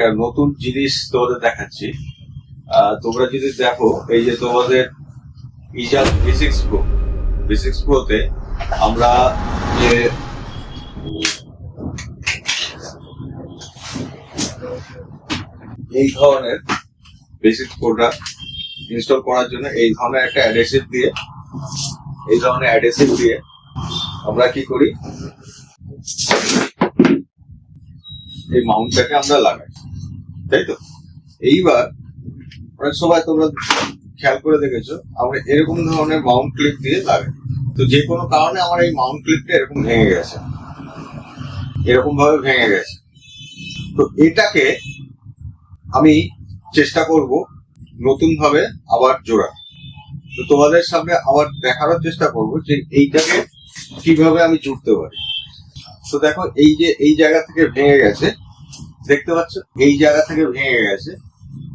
একটা নতুন জিনিস তোমাদের দেখাচ্ছি। তোমরা যদি দেখো, এই যে তোমাদের ইজাজ বেসিক্স প্রোতে আমরা যে এই ধরনের বেসিক্স প্রোটা ইনস্টল করার জন্য এই ধরনের একটা অ্যাডহেসিভ দিয়ে আমরা কি করি, এই মাউন্টটাকে আমরা লাগাই, তাই তো। এইবার অনেক সময় তোমরা খেয়াল করে দেখেছো, আমরা এরকম ধরনের মাউন্ট ক্লিপ দিয়ে লাগাই। তো যে কোনো কারণে আমার এই মাউন্ট ক্লিপটা এরকম ভেঙে গেছে, তো এটাকে আমি চেষ্টা করব নতুন ভাবে আবার জোড়া। তো তোমাদের সামনে আবার দেখানোর চেষ্টা করব যে এইটাকে কিভাবে আমি জুড়তে পারি। তো দেখো, এই যে এই জায়গা থেকে ভেঙে গেছে, দেখতে পাচ্ছ, এই জায়গা থেকে ভেঙে গেছে।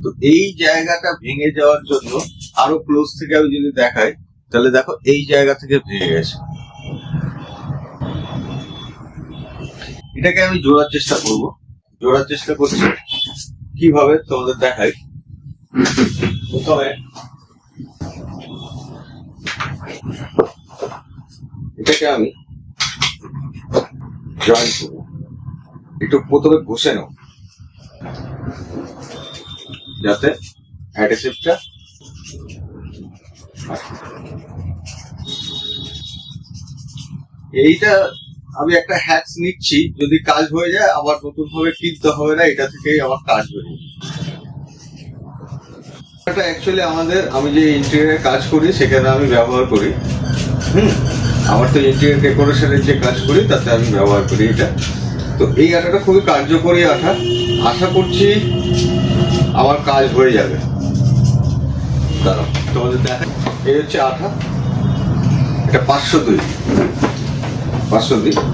তো এই জায়গাটা ভেঙে যাওয়ার জন্য আরো ক্লোজ থেকে আমি যদি দেখাই, তাহলে দেখো এই জায়গা থেকে ভেঙে গেছে। এটাকে আমি জোড়ার চেষ্টা করছি কিভাবে তোমাদের দেখাই। প্রথমে এটাকে আমি জয়েন করবো, একটু প্রথমে ঘষে নেব যাতে অ্যাডহেসিভটা এইটা আমি একটা হ্যাক্স নিচ্ছি, যদি কাজ হয়ে যায় আবার নতুন ভাবে কিনতে হবে না, এটা থেকেই আমার কাজ হয়ে যাবে। এটা অ্যাকচুয়ালি আমি যে ইন্টেরিয়র কাজ করি সেখানে আমি ব্যবহার করি। আমার তো ইন্টেরিয়র ডেকোরেশনের যে কাজ করি তাতে আমি ব্যবহার করি এটা। তো এই আঠাটা খুবই কার্যকরী আঠা, আশা করছি আমার কাজ হয়ে যাবে। দাঁড়াও তোমাদের দেখা, এই হচ্ছে আঠা, এটা 502।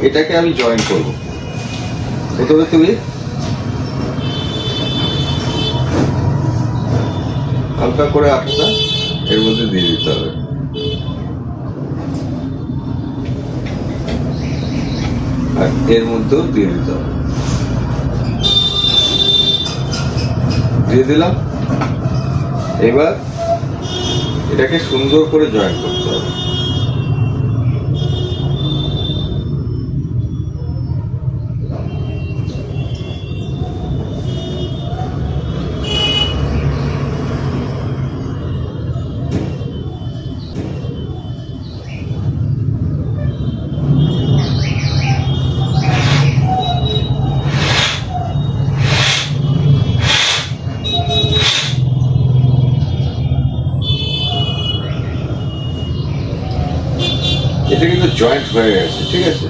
এটাকে আমি জয়েন করব। প্রথমে তুমি হালকা করে আঠাটা এর মধ্যে দিয়ে দিতে হবে, আর এর মধ্যেও দিয়ে দিতে হবে। দিয়ে দিলাম। এবার এটাকে সুন্দর করে জয়েন করতে হবে। এটা কিন্তু জয়েন্ট হয়ে গেছে, ঠিক আছে।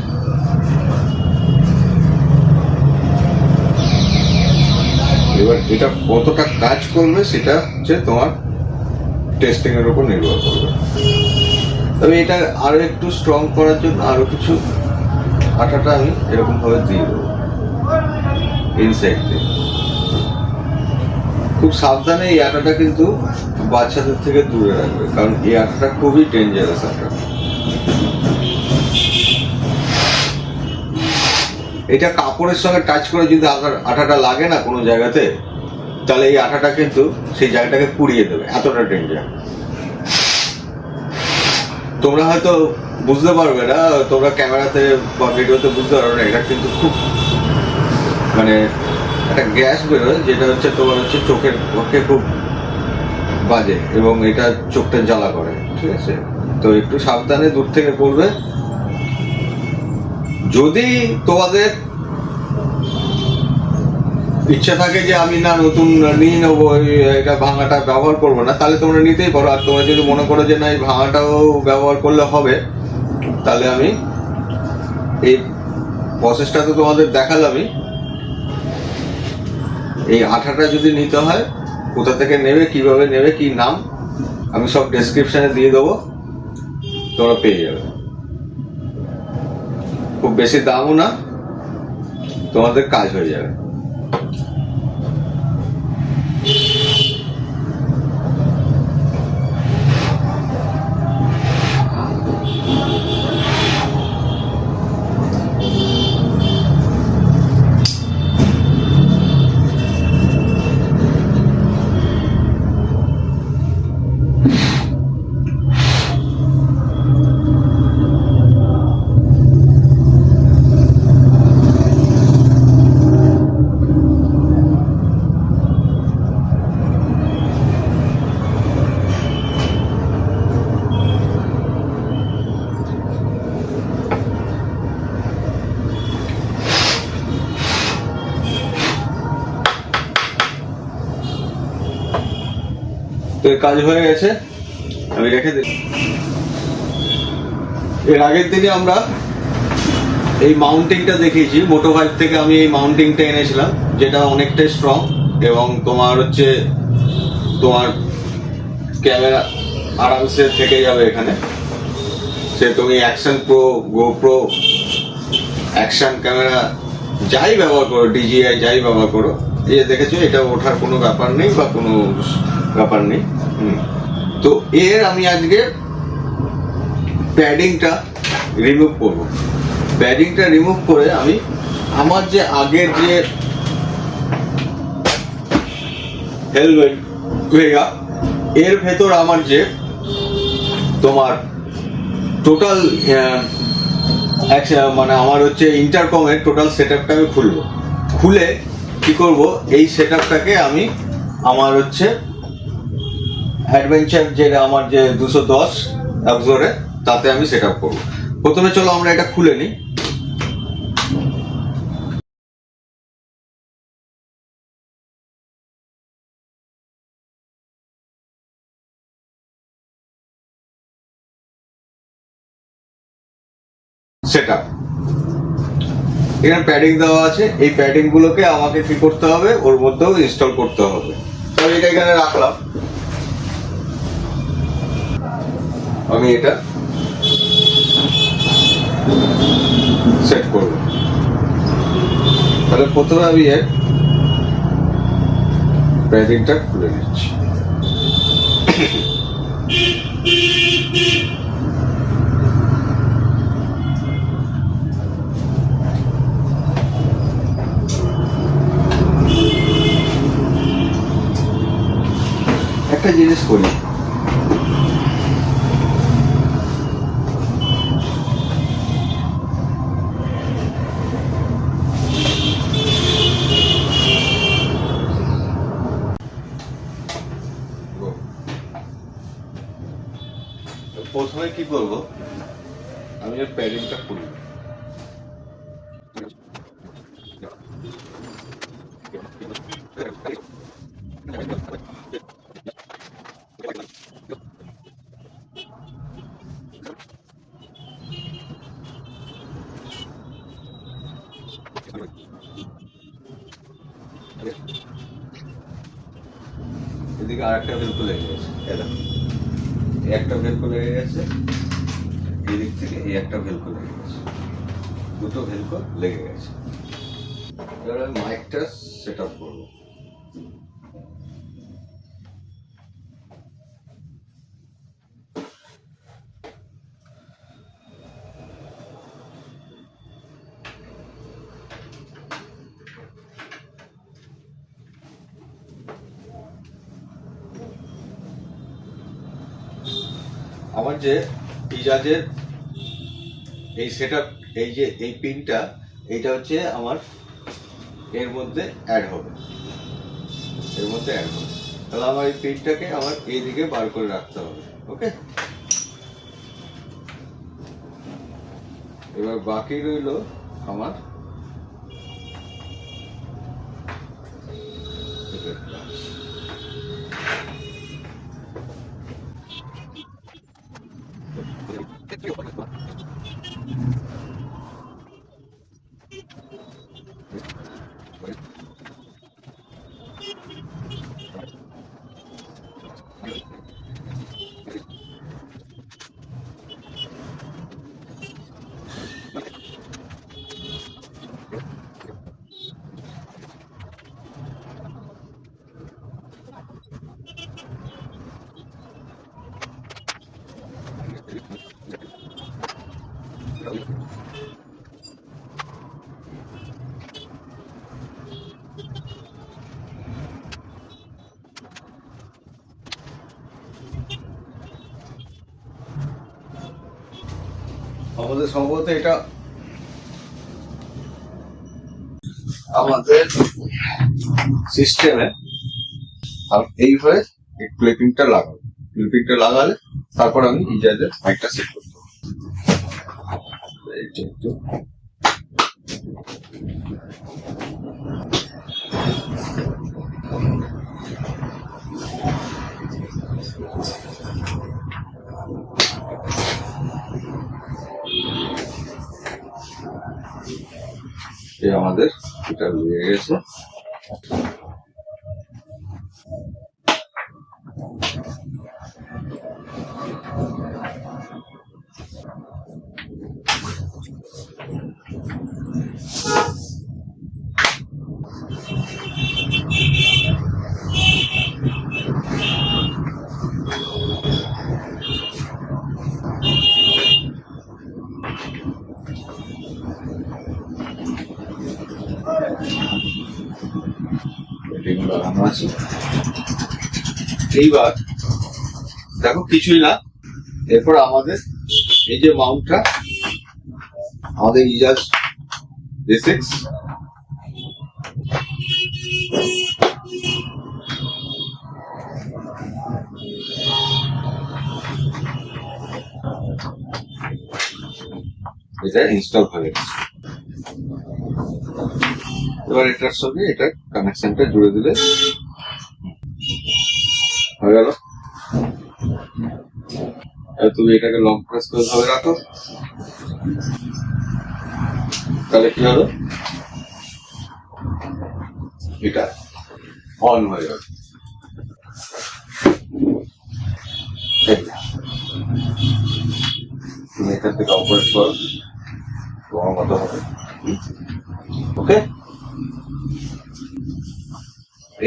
এবার এটা কতটা কাজ করবে সেটা হচ্ছে তোমার টেস্টিং এর উপর নির্ভর করবে। তবে এটা আরো একটু স্ট্রং করার জন্য আরো কিছু আঠাটা আমি এরকম ভাবে দিয়ে দেবো ইনসাইড দিয়ে। খুব সাবধানে এই আটাটা কিন্তু বাচ্চাদের থেকে দূরে রাখবে, কারণ এই আটাটা খুবই ডেঞ্জারাস আটা। এটা কাপড়ের সঙ্গে টাচ করে যদি আটাটা লাগে না কোনো জায়গাতে, তাহলে এই আটাটা কিন্তু সেই জায়গাটাকে পুড়িয়ে দেবে, এতটা ডেঞ্জার। তোমরা হয়তো বুঝতে পারবে না, তোমরা ক্যামেরাতে বা ভিডিওতে বুঝতে পারবে না, এটা কিন্তু খুব মানে একটা গ্যাস বেরোয়, যেটা হচ্ছে তোমার হচ্ছে চোখের পক্ষে খুব বাজে এবং এটা চোখটা জ্বালা করে, ঠিক আছে। তো একটু সাবধানে দূর থেকে করবে। যদি তোমাদের ইচ্ছা থাকে যে আমি না নতুন নিয়ে নেবো, এটা ভাঙাটা ব্যবহার করবো না, তাহলে তোমরা নিতেই পারো। আর তোমরা যদি মনে করো যে না এই ভাঙাটাও ব্যবহার করলে হবে, তাহলে আমি এই প্রসেসটা তো তোমাদের দেখালামই। এই আঠাটা যদি নিতে হয়, কোথা থেকে নেবে, কিভাবে নেবে, কি নাম, আমি সব ডেসক্রিপশনে দিয়ে দেবো, তোমরা পেয়ে যাবে। খুব বেশি দামও না, তোমাদের কাজ হয়ে যাবে। তো এর কাজ হয়ে গেছে, আমি রেখে দিই। এর আগের দিনে আমরা এই মাউন্টিংটা দেখিয়েছি, মোটো5 থেকে আমি এই মাউন্টিংটা এনেছিলাম, যেটা অনেকটাই স্ট্রং এবং তোমার হচ্ছে তোমার ক্যামেরা আরামসে থেকে যাবে এখানে। সে তুমি action pro, GoPro, action camera যাই ব্যবহার করো, ডিজিআই যাই ব্যবহার করো, এই যে দেখেছো এটা ওঠার কোনো ব্যাপার নেই বা কোনো ব্যাপার নেই। তো এর আমি আজকে প্যাডিংটা রিমুভ করবো। প্যাডিংটা রিমুভ করে আমি আমার যে আগের যে হেলমেট ভেগা, এর ভেতর আমার যে তোমার টোটাল মানে আমার হচ্ছে ইন্টারকমের টোটাল সেট আপটা আমি খুলবো। খুলে কি করব, এই সেট আপটাকে আমি আমার হচ্ছে অ্যাডভেঞ্চার যে আমার যে 210 অ্যাবজরে তাতে আমি সেট আপ করবো। প্রথমে চলো আমরা এটা খুলে নিই। সেটআপ, এখানে প্যাডিং দেওয়া আছে, এই প্যাডিং গুলোকে আমাকে কি করতে হবে, ওর মধ্যেও ইনস্টল করতে হবে। তো এটা এখানে রাখলাম, আমি এটা সেট করব। তাহলে প্রথমে আমি এর প্যাডিংটা খুলে নিচ্ছি। একটা জিনিস করি, প্রথমে কি করব, আমি এর প্যাডিংটা খুলি। এদিকে আর একটা ভেলকো লেগে গেছে, একটা ভেলকো লেগে গেছে, এদিক থেকে এই একটা ভেলকো লেগে গেছে, দুটো ভেলকো লেগে গেছে। এবার আমি মাইকটা সেট আপ করবো। আমার যে পিজাজের এই সেটআপ, এই যে এই পিনটা, এইটা হচ্ছে আমার এর মধ্যে অ্যাড হবে, এর মধ্যে অ্যাড হবে। তাহলে আমার এই পিনটাকে আমার এইদিকে বার করে রাখতে হবে। ওকে, এবার বাকি রইল আমার আমাদের সম্ভবত এটা আমাদের সিস্টেমে এইভাবে ক্লিপিংটা লাগাবো। ক্লিপিংটা লাগালে তারপর আমি ইজাজের মাইকটা সেট করতে হবে। আমাদের এটা লেগে গেছে। লাগানো আছে। এইবার দেখো কিছুই না, এরপর আমাদের এই যে মাউন্টটা আমাদের ইজাজ বেসিক্স, এটা ইনস্টল হয়ে গেছে। এবার এটার সঙ্গে এটা কানেকশনটা জুড়ে দিলে হয়ে গেল। তুমি এটাকে লং প্রেস করে ধরে রাখো, তাহলে কি হলো, এটা অন হয়ে যাবে। তুমি এখান থেকে অপারেট করো তোমার মতো হবে। ওকে,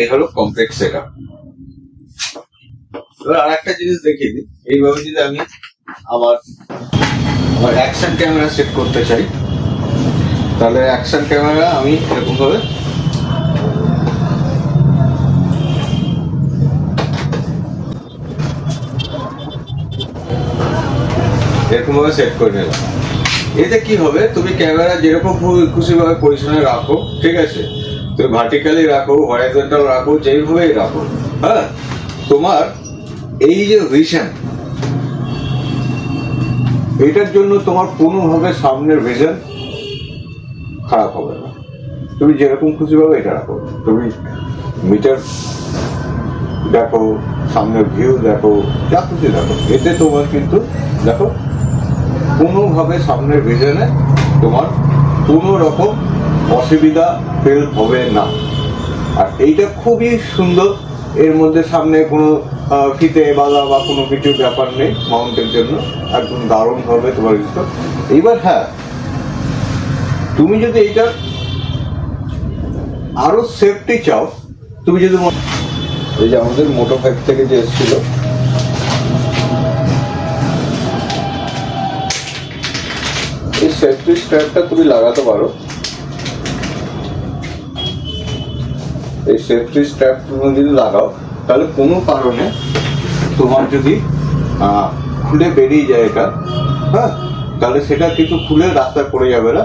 এই হলো কমপ্লেক্স সেটআপ। এবার আর একটা জিনিস দেখিয়ে দিই, এইভাবে যদি আমি আমার অ্যাকশন ক্যামেরা সেট করতে চাই, তাহলে অ্যাকশন ক্যামেরা আমি এরকম ভাবে সেট করে নিলাম। এতে কি হবে, তুমি ক্যামেরা যেরকম খুশি ভাবে পজিশনে রাখো, ঠিক আছে, তুমি ভার্টিক্যালি রাখো, হরাইজন্টাল রাখো, যেইভাবেই রাখো, হ্যাঁ, তোমার এই যে ভিশন, এটার জন্য তোমার কোনোভাবে সামনের ভিশন খারাপ হবে না। তুমি যেরকম খুশি ভাবে এটা রাখো, তুমি মিটার দেখো, সামনের ভিউ দেখো, যা খুশি দেখো, এতে তোমার কিন্তু দেখো কোনোভাবে সামনের ভিশনে তোমার কোনো রকম অসুবিধা ফিল হবে না। আর এইটা খুবই সুন্দর, এর মধ্যে সামনে কোনো ফিতে বাঁধা বা কোনো কিছু ব্যাপার নেই, মাউন্টের জন্য একদম দারুণ হবে তোমার জিনিসটা। এইবার হ্যাঁ, তুমি যদি এইটা আরো সেফটি চাও, তুমি যদি এই যে আমাদের মোটো 5 থেকে যে এসেছিল, এই সেফটি স্ট্র্যাপটা তুমি লাগাতে পারো। এই সেফটি স্ট্র্যাপ তুমি যদি লাগাও, তাহলে কোনো কারণে তোমার যদি খুলে বেরিয়ে যায় এটা, হ্যাঁ, তাহলে সেটা কিন্তু খুলে রাস্তায় পড়ে যাবে না,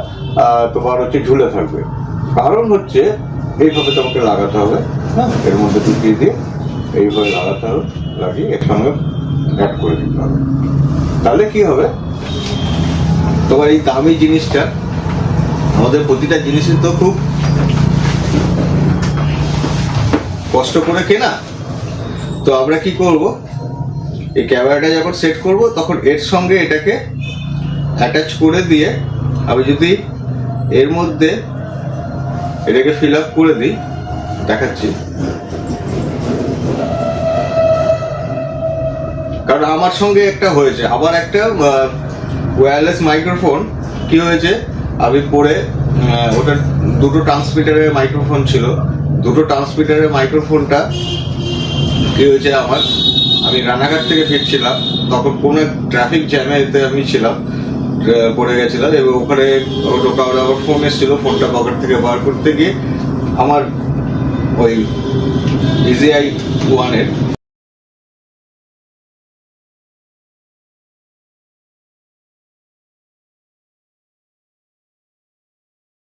তোমার হচ্ছে ঝুলে থাকবে। কারণ হচ্ছে এইভাবে তোমাকে লাগাতে হবে, হ্যাঁ, এর মধ্যে ঢুকিয়ে দিয়ে এইভাবে লাগাতে হবে, লাগিয়ে এর সঙ্গে অ্যাড করে দিতে হবে। তাহলে কি হবে, তোমার এই দামি জিনিসটা, আমাদের প্রতিটা জিনিসের তো খুব কষ্ট করে কেনা, তো আমরা কি করব, এই ক্যামেরাটা যখন সেট করব তখন এর সঙ্গে এটাকে অ্যাটাচ করে দিয়ে আমি যদি এর মধ্যে এটাকে ফিল আপ করে দিই, দেখাচ্ছি, কারণ আমার সঙ্গে একটা হয়েছে, আবার একটা ওয়্যারলেস মাইক্রোফোন কি হয়েছে, আমি পরে ওটার দুটো ট্রান্সমিটারের মাইক্রোফোন ছিল, দুটো ট্রান্সমিটারের মাইক্রোফোনটা কি হয়েছে আমার, আমি রানাঘাট থেকে ফিরছিলাম, তখন কোনো ট্রাফিক জ্যামেতে আমি ছিলাম, পড়ে গেছিলাম, এবং ওখানে আমার ফোন এসেছিল, ফোনটা পকেট থেকে বার করতে গিয়ে আমার ওই DJI 1-এর